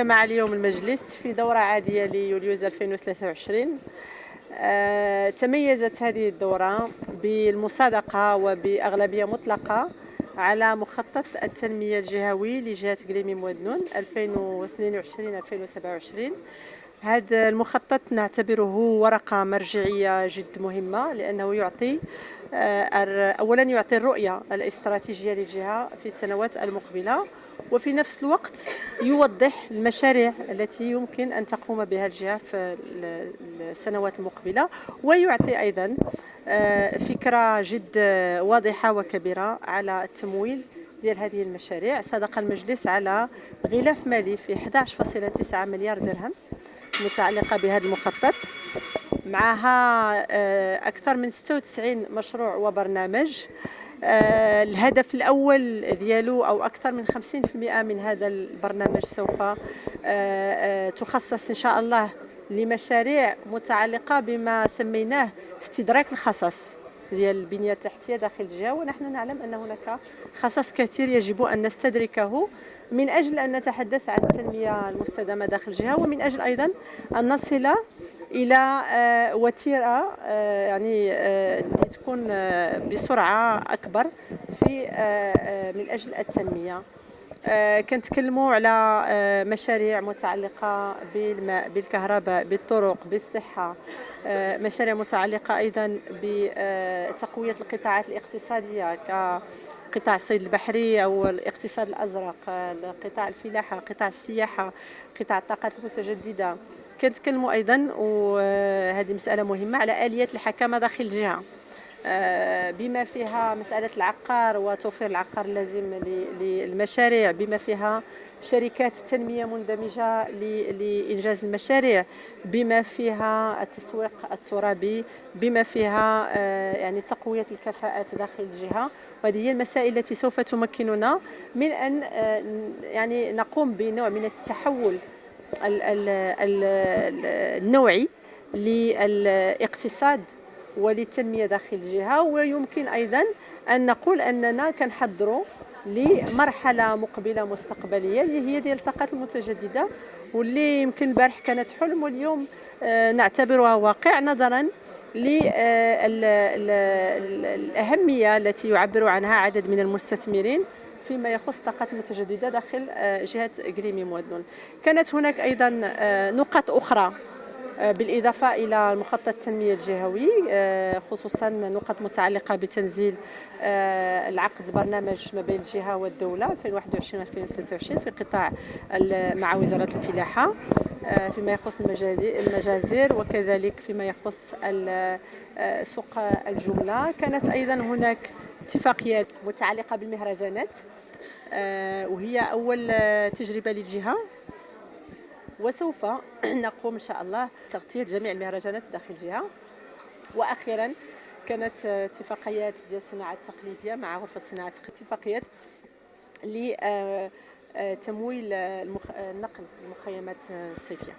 اجتمع اليوم المجلس في دورة عادية ليوليوز 2023. تميزت هذه الدورة بالمصادقة وبأغلبية مطلقة على مخطط التنمية الجهوي لجهة قليمي موادنون 2022-2027. هذا المخطط نعتبره ورقة مرجعية جد مهمة، لأنه يعطي أولا يعطي الرؤية الاستراتيجية للجهة في السنوات المقبلة، وفي نفس الوقت يوضح المشاريع التي يمكن أن تقوم بها الجهة في السنوات المقبلة، ويعطي أيضا فكرة جد واضحة وكبيرة على التمويل ديال هذه المشاريع. صدق المجلس على غلاف مالي في 11.9 مليار درهم متعلقة بهذا المخطط، معها أكثر من 96 مشروع وبرنامج. الهدف الأول ديالو أو أكثر من 50% من هذا البرنامج سوف تخصص إن شاء الله لمشاريع متعلقة بما سميناه استدراك الخصص ديال البنية التحتية داخل الجهة، ونحن نعلم أن هناك خصص كثير يجب أن نستدركه من أجل أن نتحدث عن التنمية المستدامة داخل الجهة، ومن أجل أيضا أن نصل إلى وتيرة يعني تكون بسرعة أكبر في من أجل التنمية. كنتكلموا على مشاريع متعلقة بالماء، بالكهرباء، بالطرق، بالصحة، مشاريع متعلقة أيضا بتقوية القطاعات الاقتصادية كقطاع الصيد البحري أو الاقتصاد الأزرق، قطاع الفلاحة، قطاع السياحة، قطاع الطاقات المتجددة. كنتكلموا أيضا، وهذه مسألة مهمة، على آليات الحكامة داخل الجهة، بما فيها مسألة العقار وتوفير العقار اللازم للمشاريع، بما فيها شركات تنمية مندمجة لإنجاز المشاريع، بما فيها التسويق الترابي، بما فيها يعني تقوية الكفاءات داخل الجهة. وهذه هي المسائل التي سوف تمكننا من أن يعني نقوم بنوع من التحول النوعي للاقتصاد وللتنمية داخل الجهة. ويمكن أيضا أن نقول أننا كنحضروا لمرحلة مقبلة مستقبلية اللي هي ديال الطاقات المتجددة، واللي يمكن البارح كانت حلم واليوم نعتبرها واقع، نظرا للأهمية التي يعبر عنها عدد من المستثمرين فيما يخص الطاقات المتجددة داخل جهة قليمي موادنون. كانت هناك أيضا نقاط أخرى بالإضافة إلى المخطط التنمية الجهوي، خصوصا نقاط متعلقة بتنزيل العقد البرنامج ما بين الجهة والدولة 2021-2023 في قطاع مع وزارة الفلاحة فيما يخص المجازر، وكذلك فيما يخص سوق الجملة. كانت أيضا هناك اتفاقيات متعلقة بالمهرجانات، وهي أول تجربة للجهة، وسوف نقوم إن شاء الله بتغطية جميع المهرجانات داخل الجهة. وأخيرا كانت اتفاقيات ديال الصناعة التقليدية مع غرفة صناعة اتفاقيات لتمويل نقل المخيمات الصيفية.